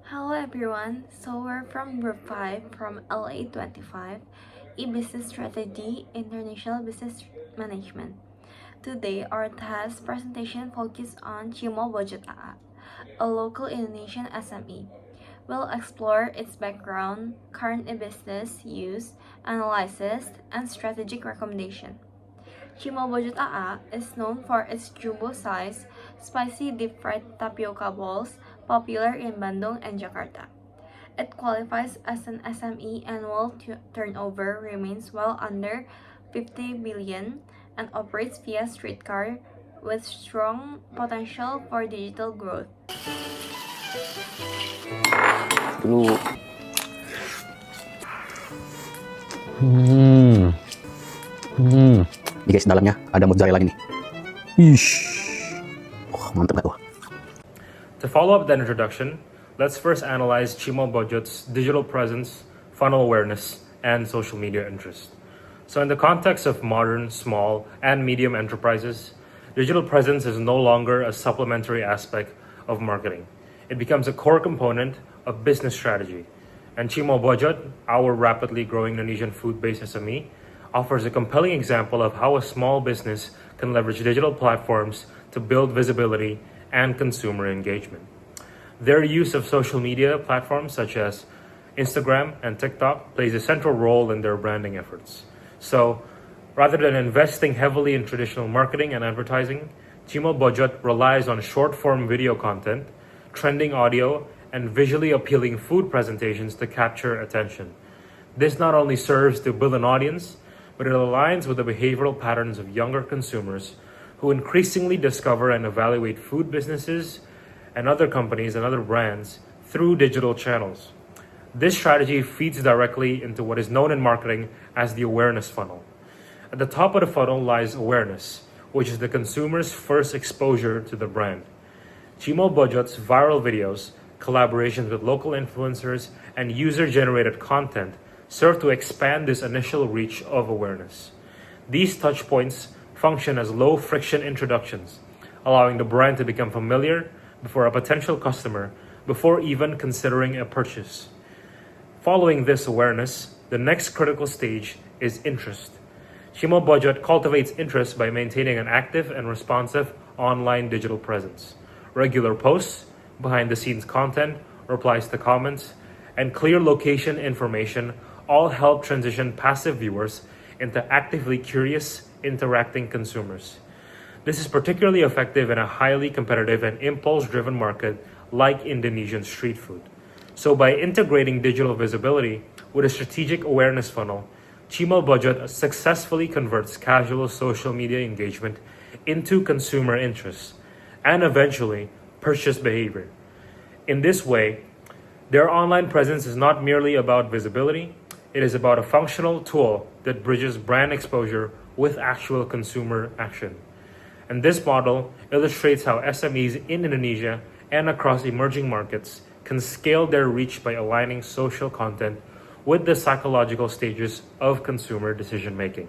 Hello everyone, so we're from Group 5 from LA25 E-Business Strategy International Business Management. Today, our task presentation focuses on Chimo Budget a local Indonesian SME. We'll explore its background, current business use, analysis, and strategic recommendation. Chimo Budget is known for its jumbo-sized, spicy deep-fried tapioca balls popular in Bandung and Jakarta. It qualifies as an SME. Annual turnover remains well under 50 billion and operates via streetcar with strong potential for digital growth. Dulu. Ini guys, dalamnya ada mozzarella ini. Mantap tuh. To follow up that introduction, let's first analyze Chimo Budget's digital presence, funnel awareness, and social media interest. So in the context of modern, small, and medium enterprises, digital presence is no longer a supplementary aspect of marketing. It becomes a core component of business strategy. And Chimo Budget, our rapidly growing Indonesian food-based SME, offers a compelling example of how a small business can leverage digital platforms to build visibility and consumer engagement. Their use of social media platforms such as Instagram and TikTok plays a central role in their branding efforts. So, rather than investing heavily in traditional marketing and advertising, Chimo Budget relies on short-form video content, trending audio, and visually appealing food presentations to capture attention. This not only serves to build an audience, but it aligns with the behavioral patterns of younger consumers who increasingly discover and evaluate food businesses and other companies and other brands through digital channels. This strategy feeds directly into what is known in marketing as the awareness funnel. At the top of the funnel lies awareness, which is the consumer's first exposure to the brand. Chimo Budget's viral videos, collaborations with local influencers, and user-generated content serve to expand this initial reach of awareness. These touchpoints function as low-friction introductions, allowing the brand to become familiar before a potential customer before even considering a purchase. Following this awareness, the next critical stage is interest. Chimo Budget cultivates interest by maintaining an active and responsive online digital presence. Regular posts, behind-the-scenes content, replies to comments, and clear location information all help transition passive viewers into actively curious, interacting consumers. This is particularly effective in a highly competitive and impulse-driven market like Indonesian street food. So by integrating digital visibility with a strategic awareness funnel, Chimo Budget successfully converts casual social media engagement into consumer interest and eventually purchase behavior. In this way, their online presence is not merely about visibility, it is about a functional tool that bridges brand exposure with actual consumer action. And this model illustrates how SMEs in Indonesia and across emerging markets can scale their reach by aligning social content with the psychological stages of consumer decision-making.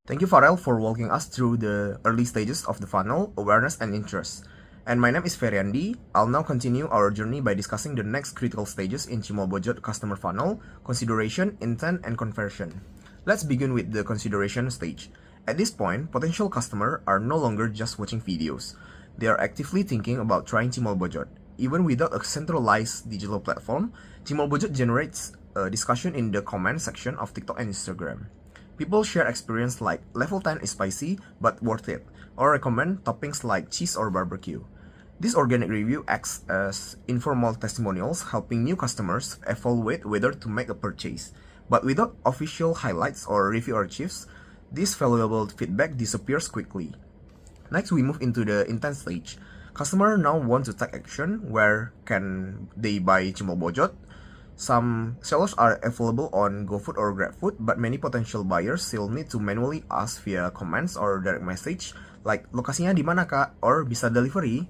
Thank you, Farrell, for walking us through the early stages of the funnel, awareness, and interest. And my name is Feriyandi. I'll now continue our journey by discussing the next critical stages in Chimo Budget customer funnel: consideration, intent, and conversion. Let's begin with the consideration stage. At this point, potential customers are no longer just watching videos. They are actively thinking about trying Chimo Budget. Even without a centralized digital platform, Chimo Budget generates a discussion in the comment section of TikTok and Instagram. People share experience like level 10 is spicy but worth it, or recommend toppings like cheese or barbecue. This organic review acts as informal testimonials, helping new customers evaluate whether to make a purchase. But without official highlights or review archives, this valuable feedback disappears quickly. Next, we move into the intent stage. Customers now want to take action. Where can they buy Chimo Budget? Some sellers are available on GoFood or GrabFood, but many potential buyers still need to manually ask via comments or direct message, like lokasinya di mana kak, or bisa delivery.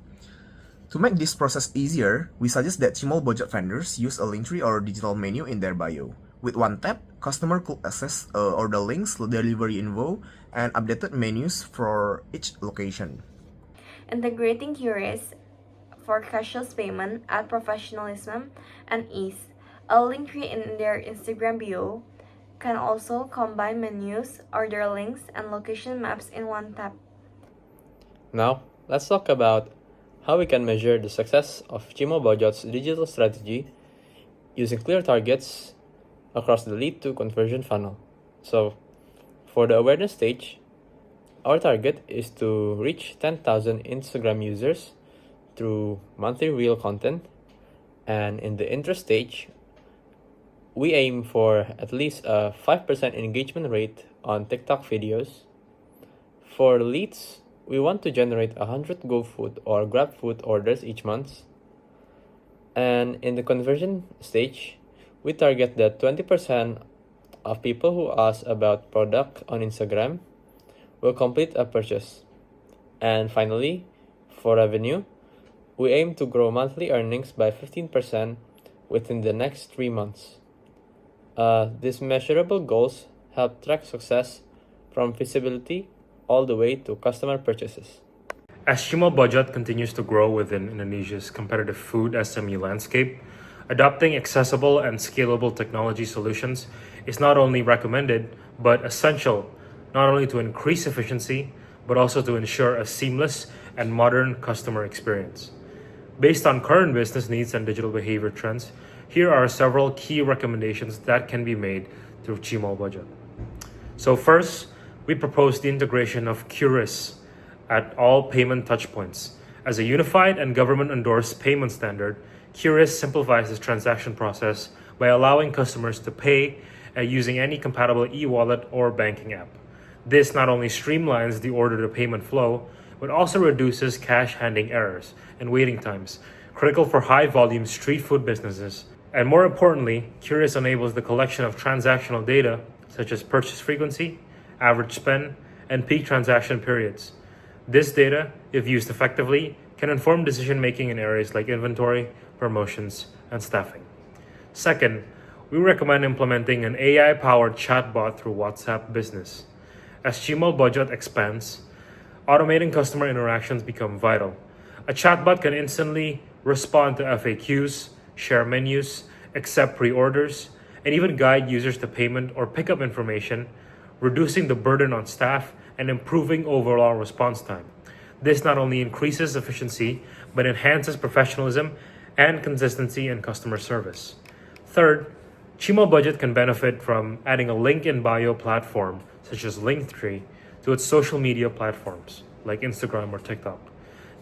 To make this process easier, we suggest that Chimo Budget vendors use a link tree or digital menu in their bio. With one tap, customer could access order links, delivery info, and updated menus for each location. Integrating curious, for cashless payment add professionalism and ease. A link tree in their Instagram bio can also combine menus, order links, and location maps in one tap. Now, let's talk about how we can measure the success of Chimo Bojot's digital strategy using clear targets across the lead to conversion funnel. So, for the awareness stage, our target is to reach 10,000 Instagram users through monthly reel content, and in the interest stage, we aim for at least a 5% engagement rate on TikTok videos. For leads, we want to generate 100 GoFood or GrabFood orders each month. And in the conversion stage, we target that 20% of people who ask about product on Instagram will complete a purchase. And finally, for revenue, we aim to grow monthly earnings by 15% within the next 3 months. These measurable goals help track success from visibility all the way to customer purchases. As Chimo Bojot continues to grow within Indonesia's competitive food SME landscape, adopting accessible and scalable technology solutions is not only recommended, but essential, not only to increase efficiency, but also to ensure a seamless and modern customer experience. Based on current business needs and digital behavior trends, here are several key recommendations that can be made through Chimo Bojot. So first, we propose the integration of QRIS at all payment touchpoints. As a unified and government-endorsed payment standard, QRIS simplifies this transaction process by allowing customers to pay using any compatible e-wallet or banking app. This not only streamlines the order-to-payment flow, but also reduces cash handling errors and waiting times, critical for high-volume street food businesses. And more importantly, QRIS enables the collection of transactional data such as purchase frequency, average spend, and peak transaction periods. This data, if used effectively, can inform decision-making in areas like inventory, promotions, and staffing. Second, we recommend implementing an AI-powered chatbot through WhatsApp Business. As Chimo Bojot expands, automating customer interactions become vital. A chatbot can instantly respond to FAQs, share menus, accept pre-orders, and even guide users to payment or pickup information, reducing the burden on staff and improving overall response time. This not only increases efficiency, but enhances professionalism and consistency in customer service. Third, Chimo Bojot can benefit from adding a link in bio platform, such as Linktree, to its social media platforms, like Instagram or TikTok.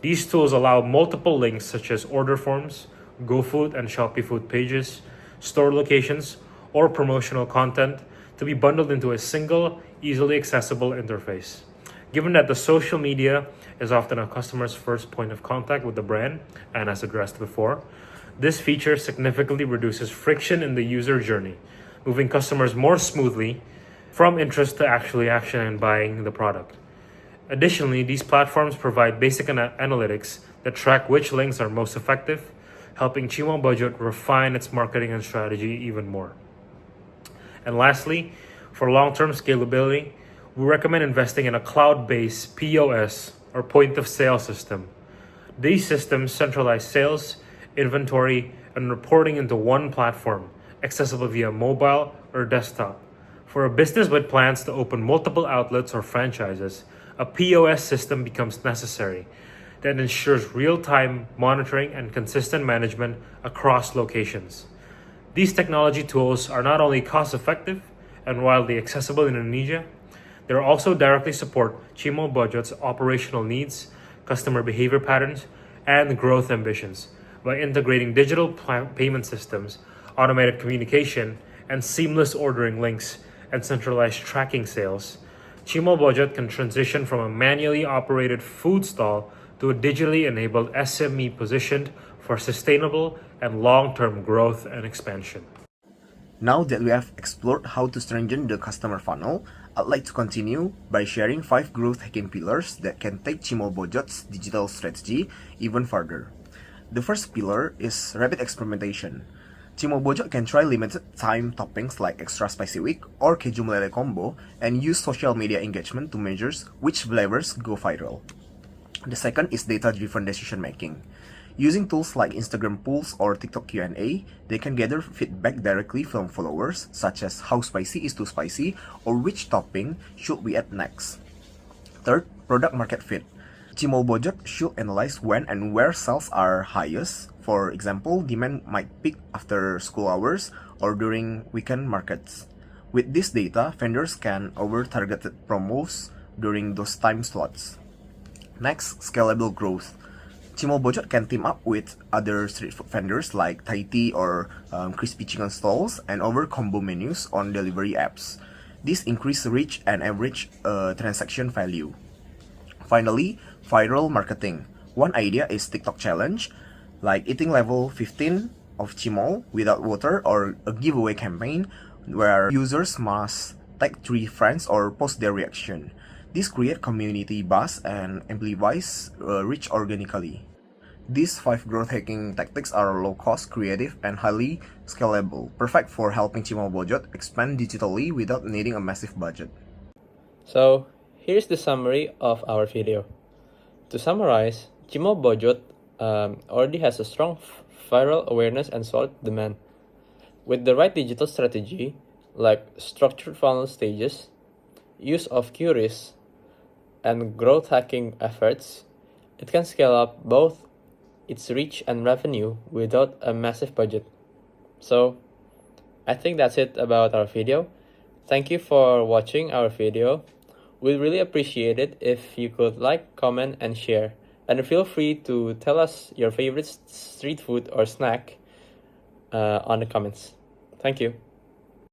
These tools allow multiple links such as order forms, GoFood and Shopee Food pages, store locations, or promotional content to be bundled into a single, easily accessible interface. Given that the social media is often a customer's first point of contact with the brand, and as addressed before, this feature significantly reduces friction in the user journey, moving customers more smoothly from interest to actually action and buying the product. Additionally, these platforms provide basic analytics that track which links are most effective, helping Chimo Bojot refine its marketing and strategy even more. And lastly, for long-term scalability, we recommend investing in a cloud-based POS or point of sale system. These systems centralize sales, inventory, and reporting into one platform, accessible via mobile or desktop. For a business with plans to open multiple outlets or franchises, a POS system becomes necessary that ensures real-time monitoring and consistent management across locations. These technology tools are not only cost-effective and widely accessible in Indonesia, they also directly support Chimo Bojot's operational needs, customer behavior patterns, and growth ambitions by integrating digital payment systems, automated communication, and seamless ordering links and centralized tracking sales. Chimo Bojot can transition from a manually operated food stall to a digitally enabled SME positioned for sustainable and long-term growth and expansion. Now that we have explored how to strengthen the customer funnel, I'd like to continue by sharing 5 growth hacking pillars that can take Chimo Bojot's digital strategy even further. The first pillar is rapid experimentation. Chimo Bojot can try limited time toppings like extra spicy week or keju melele combo and use social media engagement to measure which flavors go viral. The second is data-driven decision making. Using tools like Instagram polls or TikTok Q&A, they can gather feedback directly from followers, such as how spicy is too spicy or which topping should we add next. Third, product market fit. Cimol Bojot should analyze when and where sales are highest. For example, demand might peak after school hours or during weekend markets. With this data, vendors can over targeted promos during those time slots. Next, scalable growth. Cimol Bojot can team up with other street food vendors like Thai tea or crispy chicken stalls and offer combo menus on delivery apps. This increases reach and average transaction value. Finally, viral marketing. One idea is TikTok challenge, like eating level 15 of Cimol without water, or a giveaway campaign where users must tag 3 friends or post their reaction. This creates community buzz and amplifies reach organically. These 5 growth hacking tactics are low cost, creative, and highly scalable, perfect for helping Cimol Bojot expand digitally without needing a massive budget. So, here's the summary of our video. To summarize, Cimol Bojot already has a strong viral awareness and solid demand. With the right digital strategy, like structured funnel stages, use of QRIS, and growth hacking efforts, it can scale up both its reach and revenue without a massive budget. So, I think that's it about our video. Thank you for watching our video. We'd really appreciate it if you could like, comment, and share. And feel free to tell us your favorite street food or snack on the comments. Thank you.